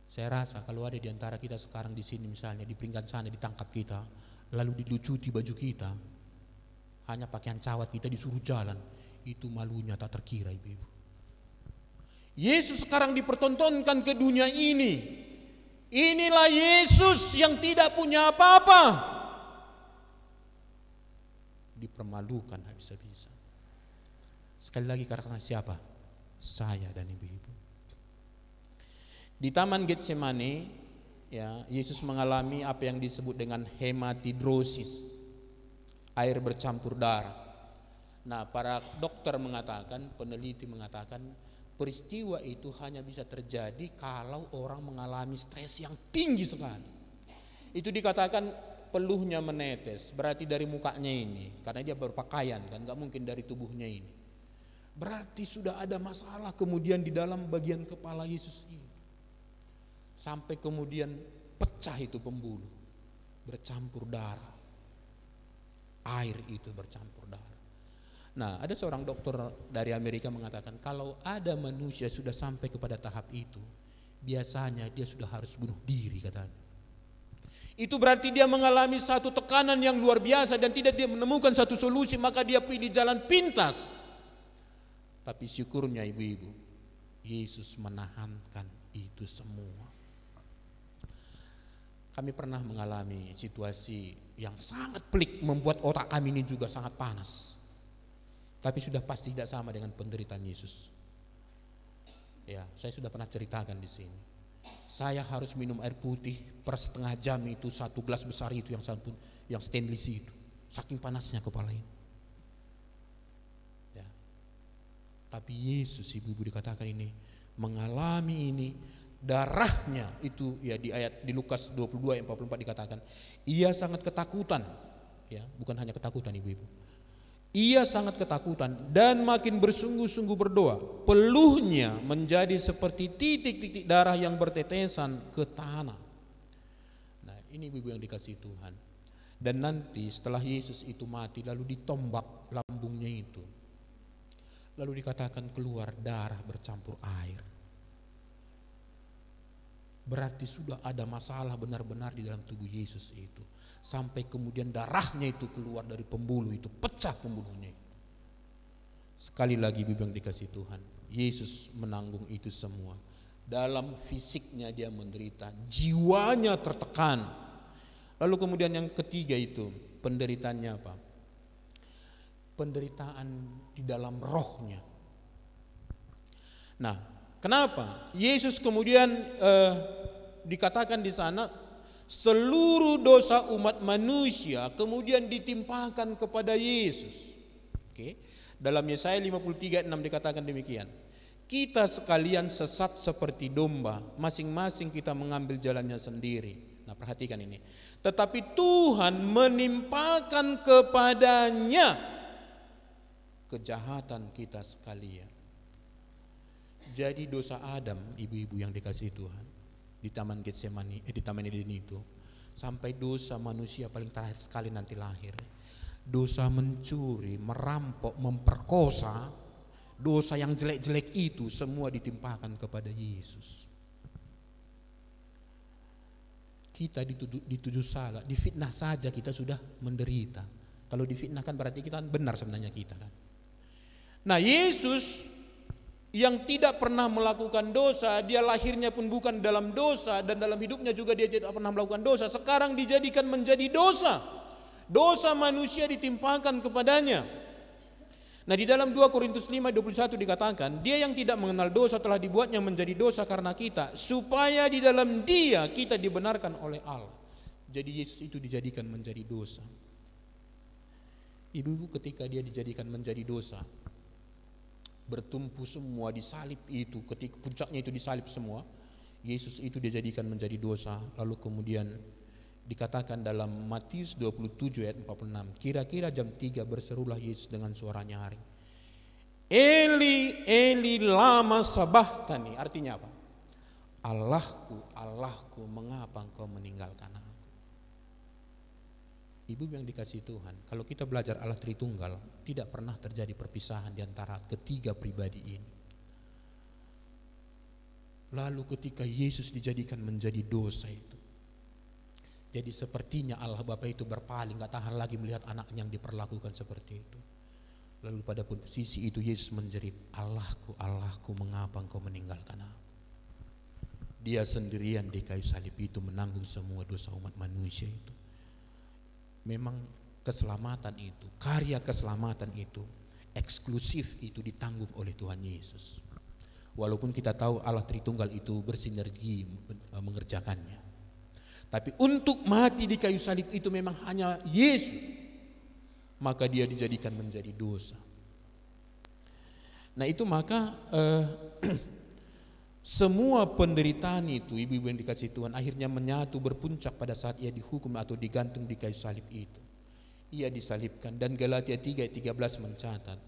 Saya rasa kalau ada di antara kita sekarang di sini misalnya di peringkat sana ditangkap kita, lalu dilucuti baju kita, hanya pakaian cawat kita disuruh jalan, itu malunya tak terkira ibu-ibu. Yesus sekarang dipertontonkan ke dunia ini. Inilah Yesus yang tidak punya apa-apa. Dipermalukan habis-habisan. Sekali lagi karena siapa? Saya dan ibu-ibu. Di Taman Getsemani, ya, Yesus mengalami apa yang disebut dengan hematidrosis, air bercampur darah. Nah, para dokter mengatakan, peneliti mengatakan, peristiwa itu hanya bisa terjadi kalau orang mengalami stres yang tinggi sekali. Itu dikatakan peluhnya menetes, berarti dari mukanya ini, karena dia berpakaian kan, nggak mungkin dari tubuhnya ini. Berarti sudah ada masalah kemudian di dalam bagian kepala Yesus ini. Sampai kemudian pecah itu pembuluh, bercampur darah, air itu bercampur darah. Nah, ada seorang dokter dari Amerika mengatakan kalau ada manusia sudah sampai kepada tahap itu, biasanya dia sudah harus bunuh diri katanya. Itu berarti dia mengalami satu tekanan yang luar biasa dan tidak dia menemukan satu solusi, maka dia pilih jalan pintas. Tapi syukurnya ibu-ibu, Yesus menahankan itu semua. Kami pernah mengalami situasi yang sangat pelik, membuat otak kami ini juga sangat panas. Tapi sudah pasti tidak sama dengan penderitaan Yesus. Ya, saya sudah pernah ceritakan di sini. Saya harus minum air putih per setengah jam itu, satu gelas besar itu yang stainless itu. Saking panasnya kepala ini. Ya. Tapi Yesus ibu-ibu dikatakan ini mengalami ini. Darahnya itu ya di Lukas 22 ayat 44 dikatakan ia sangat ketakutan, ya, bukan hanya ketakutan ibu-ibu. Ia sangat ketakutan dan makin bersungguh-sungguh berdoa. Peluhnya menjadi seperti titik-titik darah yang bertetesan ke tanah. Nah, ini ibu-ibu yang dikasihi Tuhan. Dan nanti setelah Yesus itu mati lalu ditombak lambungnya itu. Lalu dikatakan keluar darah bercampur air. Berarti sudah ada masalah benar-benar di dalam tubuh Yesus itu. Sampai kemudian darahnya itu keluar dari pembuluh itu, pecah pembuluhnya. Sekali lagi ibu yang dikasih Tuhan, Yesus menanggung itu semua. Dalam fisiknya dia menderita, jiwanya tertekan. Lalu kemudian yang ketiga itu, penderitaannya apa? Penderitaan di dalam rohnya. Nah, kenapa? Yesus kemudian dikatakan di sana seluruh dosa umat manusia kemudian ditimpakan kepada Yesus. Oke. Dalam Yesaya 53:6 dikatakan demikian. Kita sekalian sesat seperti domba, masing-masing kita mengambil jalannya sendiri. Nah, perhatikan ini. Tetapi Tuhan menimpakan kepadanya kejahatan kita sekalian. Jadi dosa Adam, ibu-ibu yang dikasihi Tuhan, di Taman Getsemani, di Taman Eden itu, sampai dosa manusia paling terakhir sekali nanti lahir. Dosa mencuri, merampok, memperkosa, dosa yang jelek-jelek itu semua ditimpakan kepada Yesus. Kita dituduh salah, difitnah saja kita sudah menderita. Kalau difitnah kan berarti kita benar sebenarnya kita kan. Nah, Yesus yang tidak pernah melakukan dosa, dia lahirnya pun bukan dalam dosa dan dalam hidupnya juga dia tidak pernah melakukan dosa, sekarang dijadikan menjadi dosa. Dosa manusia ditimpakan kepadanya. Nah, di dalam 2 Korintus 5:21 dikatakan, dia yang tidak mengenal dosa telah dibuatnya menjadi dosa karena kita, supaya di dalam dia kita dibenarkan oleh Allah. Jadi Yesus itu dijadikan menjadi dosa. Ibu-ibu, ketika dia dijadikan menjadi dosa, bertumpu semua disalib itu, ketika puncaknya itu disalib semua, Yesus itu dijadikan menjadi dosa. Lalu kemudian dikatakan dalam Matius 27 ayat 46, kira-kira jam 3 berserulah Yesus dengan suara nyaring, Eli, Eli lama sabachthani. Artinya apa? Allahku, Allahku, mengapa engkau meninggalkan aku? Ibu yang dikasihi Tuhan, kalau kita belajar Allah Tritunggal, tidak pernah terjadi perpisahan di antara ketiga pribadi ini. Lalu ketika Yesus dijadikan menjadi dosa itu, jadi sepertinya Allah Bapa itu berpaling, gak tahan lagi melihat anaknya yang diperlakukan seperti itu. Lalu pada posisi itu Yesus menjerit, Allahku, Allahku, mengapa engkau meninggalkan aku? Dia sendirian di kayu salib itu menanggung semua dosa umat manusia itu. Memang keselamatan itu, karya keselamatan itu, eksklusif itu ditanggung oleh Tuhan Yesus. Walaupun kita tahu Allah Tritunggal itu bersinergi mengerjakannya. Tapi untuk mati di kayu salib itu memang hanya Yesus. Maka dia dijadikan menjadi dosa. Nah itu maka semua penderitaan itu, ibu-ibu yang dikasihi Tuhan, akhirnya menyatu berpuncak pada saat ia dihukum atau digantung di kayu salib itu. Ia disalibkan, dan Galatia 3 ayat 13 mencatat,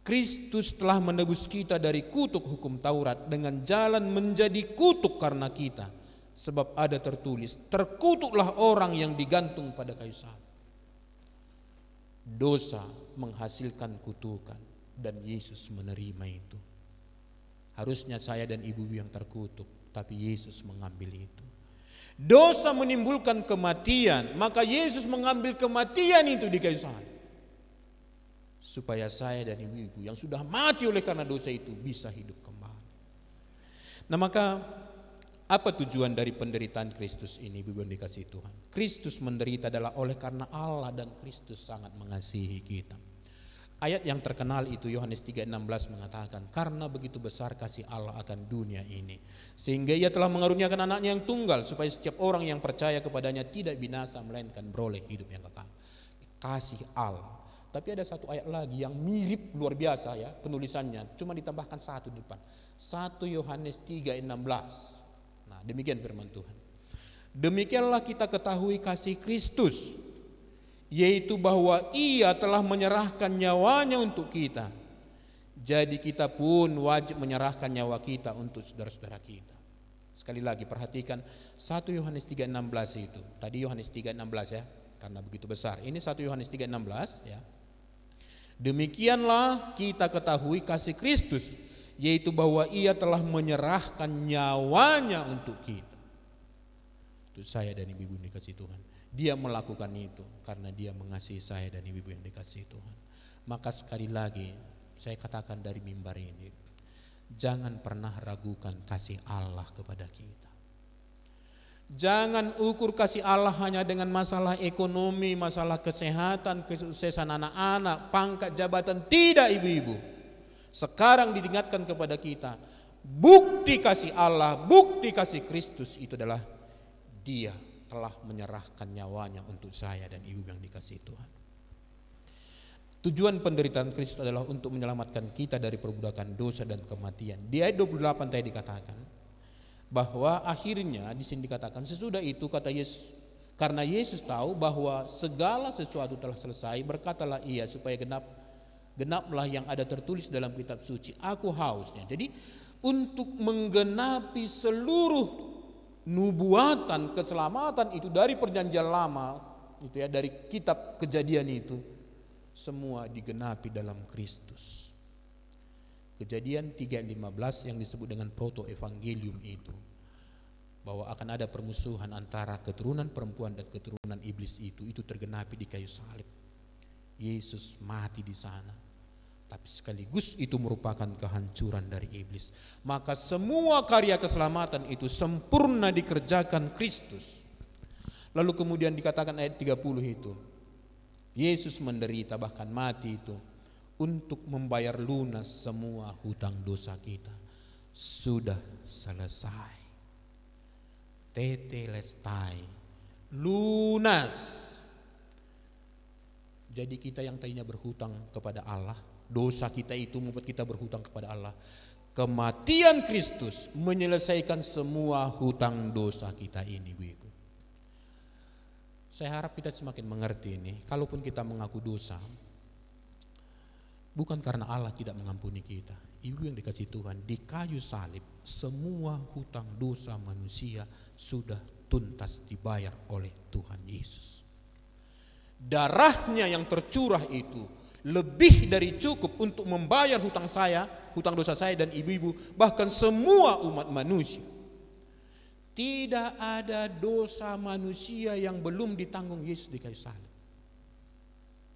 Kristus telah menebus kita dari kutuk hukum Taurat dengan jalan menjadi kutuk karena kita. Sebab ada tertulis, terkutuklah orang yang digantung pada kayu salib. Dosa menghasilkan kutukan dan Yesus menerima itu. Harusnya saya dan ibu yang terkutuk, tapi Yesus mengambil itu. Dosa menimbulkan kematian, maka Yesus mengambil kematian itu di kayu salib. Supaya saya dan ibu-ibu yang sudah mati oleh karena dosa itu bisa hidup kembali. Nah maka apa tujuan dari penderitaan Kristus ini, ibu yang dikasihi Tuhan? Kristus menderita adalah oleh karena Allah dan Kristus sangat mengasihi kita. Ayat yang terkenal itu Yohanes 3:16 mengatakan, karena begitu besar kasih Allah akan dunia ini, sehingga ia telah mengaruniakan anaknya yang tunggal, supaya setiap orang yang percaya kepadanya tidak binasa, melainkan beroleh hidup yang kekal. Kasih Allah. Tapi ada satu ayat lagi yang mirip luar biasa ya penulisannya, cuma ditambahkan satu di depan. 1 Yohanes 3:16. Nah, demikian firman Tuhan. Demikianlah kita ketahui kasih Kristus, yaitu bahwa ia telah menyerahkan nyawanya untuk kita. Jadi kita pun wajib menyerahkan nyawa kita untuk saudara-saudara kita. Sekali lagi perhatikan 1 Yohanes 3:16 itu. Tadi Yohanes 3:16 ya, karena begitu besar. Ini 1 Yohanes 3:16 ya. Demikianlah kita ketahui kasih Kristus, yaitu bahwa ia telah menyerahkan nyawanya untuk kita. Itu saya dan ibu yang dikasihi Tuhan. Dia melakukan itu karena dia mengasihi saya dan ibu yang dikasihi Tuhan. Maka sekali lagi saya katakan dari mimbar ini, jangan pernah ragukan kasih Allah kepada kita. Jangan ukur kasih Allah hanya dengan masalah ekonomi, masalah kesehatan, kesuksesan anak-anak, pangkat jabatan. Tidak ibu-ibu. Sekarang diingatkan kepada kita, bukti kasih Allah, bukti kasih Kristus itu adalah dia telah menyerahkan nyawanya untuk saya dan ibu yang dikasihi Tuhan. Tujuan penderitaan Kristus adalah untuk menyelamatkan kita dari perbudakan dosa dan kematian. Di ayat 28 tadi dikatakan bahwa akhirnya di sini dikatakan sesudah itu kata Yesus, karena Yesus tahu bahwa segala sesuatu telah selesai, berkatalah ia supaya genaplah yang ada tertulis dalam kitab suci, aku hausnya. Jadi untuk menggenapi seluruh nubuatan keselamatan itu dari perjanjian lama itu ya, dari kitab Kejadian itu semua digenapi dalam Kristus. Kejadian 3:15 yang disebut dengan proto evangelium itu, bahwa akan ada permusuhan antara keturunan perempuan dan keturunan iblis itu tergenapi di kayu salib. Yesus mati di sana, tapi sekaligus itu merupakan kehancuran dari iblis. Maka semua karya keselamatan itu sempurna dikerjakan Kristus. Lalu kemudian dikatakan ayat 30 itu, Yesus menderita bahkan mati itu untuk membayar lunas semua hutang dosa kita. Sudah selesai. Tetelestai, lunas. Jadi kita yang tadinya berhutang kepada Allah, dosa kita itu membuat kita berhutang kepada Allah. Kematian Kristus menyelesaikan semua hutang dosa kita ini, Ibu. Saya harap kita semakin mengerti ini. Kalaupun kita mengaku dosa, bukan karena Allah tidak mengampuni kita. Ibu yang dikasih Tuhan, di kayu salib semua hutang dosa manusia sudah tuntas dibayar oleh Tuhan Yesus. Darahnya yang tercurah itu lebih dari cukup untuk membayar hutang saya, hutang dosa saya dan ibu-ibu, bahkan semua umat manusia. Tidak ada dosa manusia yang belum ditanggung Yesus di kayu salib.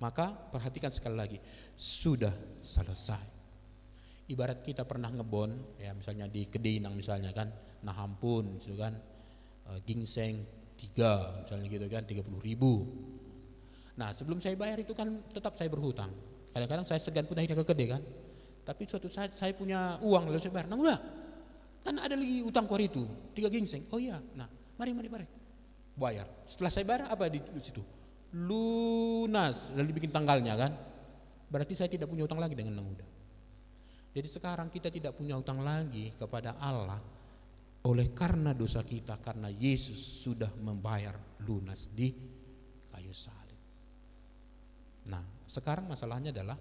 Maka perhatikan sekali lagi, sudah selesai. Ibarat kita pernah ngebon, ya misalnya di Kedinang misalnya kan, nah ampun gitu kan, gingseng 3 misalnya gitu kan, 30.000. Nah sebelum saya bayar itu kan tetap saya berhutang. Kadang-kadang saya segan pun akhirnya ke Kede kan. Tapi suatu saat saya punya uang lalu saya bayar. Nah udah, kan ada lagi utang kuar itu 3 gingseng. Oh iya, nah mari bayar. Setelah saya bayar apa di situ? Lunas, lalu dibikin tanggalnya kan. Berarti saya tidak punya utang lagi dengan Nang Uda. Jadi sekarang kita tidak punya utang lagi kepada Allah oleh karena dosa kita, karena Yesus sudah membayar lunas di kayu salib. Nah sekarang masalahnya adalah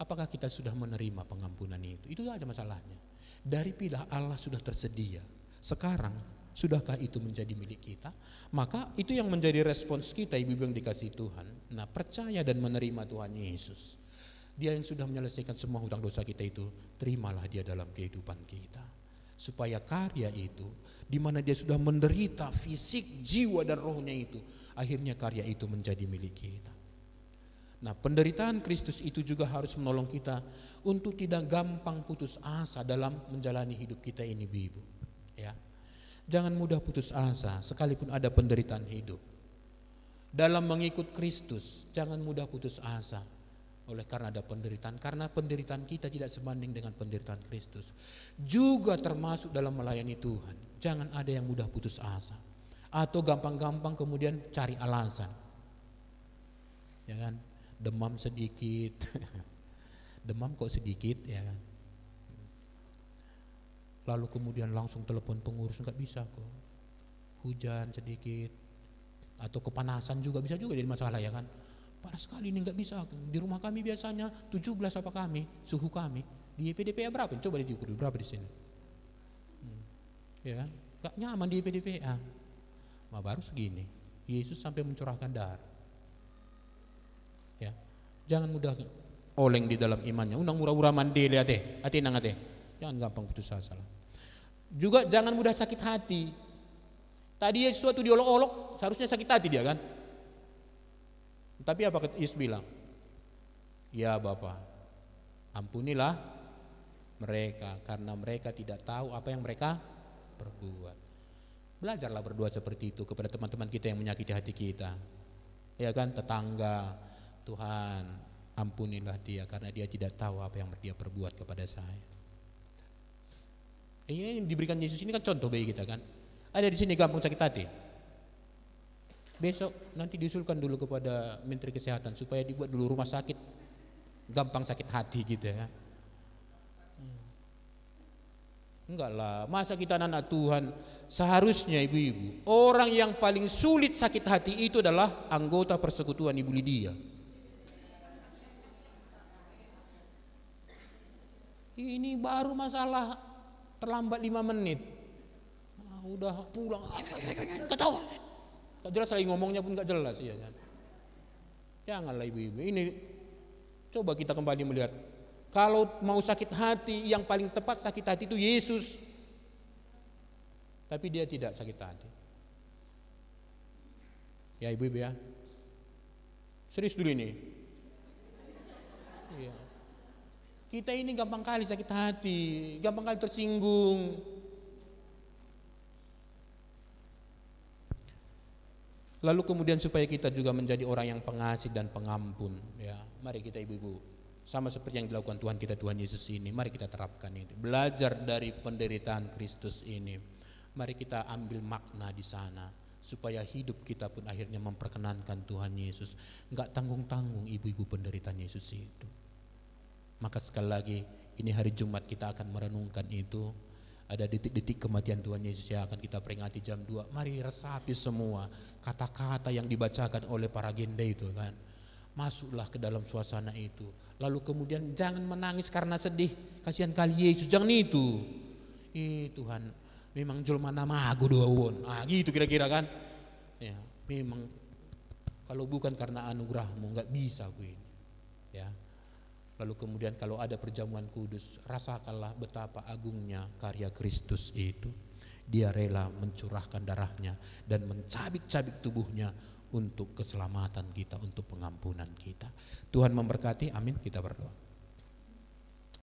apakah kita sudah menerima pengampunan itu? Itu aja masalahnya. Dari bila Allah sudah tersedia, sekarang sudahkah itu menjadi milik kita? Maka itu yang menjadi respons kita, ibu-ibu yang dikasih Tuhan. Nah percaya dan menerima Tuhan Yesus. Dia yang sudah menyelesaikan semua hutang dosa kita itu, terimalah dia dalam kehidupan kita. Supaya karya itu, di mana dia sudah menderita fisik, jiwa dan rohnya itu, akhirnya karya itu menjadi milik kita. Nah penderitaan Kristus itu juga harus menolong kita untuk tidak gampang putus asa dalam menjalani hidup kita ini, ibu. Ya, jangan mudah putus asa sekalipun ada penderitaan hidup. Dalam mengikut Kristus, jangan mudah putus asa oleh karena ada penderitaan, karena penderitaan kita tidak sebanding dengan penderitaan Kristus. Juga termasuk dalam melayani Tuhan, jangan ada yang mudah putus asa atau gampang-gampang kemudian cari alasan. Ya kan? Demam sedikit. Demam kok sedikit ya kan. Lalu kemudian langsung telepon pengurus, enggak bisa kok. Hujan sedikit atau kepanasan juga bisa juga jadi masalah ya kan. Panas sekali ini enggak bisa. Di rumah kami biasanya 17 apa kami, suhu kami. Di YPDPA berapa? Coba diukur berapa di sini. Ya kan? Enggak nyaman di YPDPA. Baru segini. Yesus sampai mencurahkan darah. Ya. Jangan mudah oleng di dalam imannya. Undang murah-murah mandele ate nang ate. Jangan gampang putus asa. Juga jangan mudah sakit hati. Tadi sesuatu diolok-olok, seharusnya sakit hati dia kan. Tapi apa Yesus bilang? Ya Bapa, ampunilah mereka karena mereka tidak tahu apa yang mereka perbuat. Belajarlah berdoa seperti itu kepada teman-teman kita yang menyakiti hati kita. Ya kan, tetangga. Tuhan, ampunilah dia karena dia tidak tahu apa yang dia perbuat kepada saya. Ini yang diberikan Yesus ini kan contoh bagi kita kan. Ada di sini gampang sakit hati. Besok nanti diusulkan dulu kepada Menteri Kesehatan supaya dibuat dulu rumah sakit gampang sakit hati gitu ya. Enggak lah, masa kita anak Tuhan. Seharusnya ibu-ibu, orang yang paling sulit sakit hati itu adalah anggota persekutuan Ibu Lydia. Ini baru masalah terlambat 5 menit. udah pulang, ketawa. Gak jelas lagi ngomongnya pun gak jelas ya. Janganlah ibu-ibu. Ini coba kita kembali melihat. Kalau mau sakit hati, yang paling tepat sakit hati itu Yesus. Tapi dia tidak sakit hati. Ya ibu-ibu ya. Serius dulu ini. Iya. Kita ini gampang kali sakit hati, gampang kali tersinggung. Lalu kemudian supaya kita juga menjadi orang yang pengasih dan pengampun, ya. Mari kita ibu-ibu, sama seperti yang dilakukan Tuhan kita, Tuhan Yesus ini, mari kita terapkan ini. Belajar dari penderitaan Kristus ini. Mari kita ambil makna di sana supaya hidup kita pun akhirnya memperkenankan Tuhan Yesus. Enggak tanggung-tanggung ibu-ibu penderitaan Yesus itu. Maka sekali lagi, ini hari Jumat kita akan merenungkan itu. Ada detik-detik kematian Tuhan Yesus yang akan kita peringati jam 2. Mari resapi semua kata-kata yang dibacakan oleh para gende itu kan. Masuklah ke dalam suasana itu. Lalu kemudian jangan menangis karena sedih. Kasihan kali Yesus, jangan itu. Tuhan, memang jelma nama aku doawon. Gitu kira-kira kan. Ya, memang kalau bukan karena anugerahmu nggak bisa aku ini. Ya. Lalu kemudian kalau ada perjamuan kudus, rasakanlah betapa agungnya karya Kristus itu. Dia rela mencurahkan darahnya dan mencabik-cabik tubuhnya untuk keselamatan kita, untuk pengampunan kita. Tuhan memberkati, amin. Kita berdoa.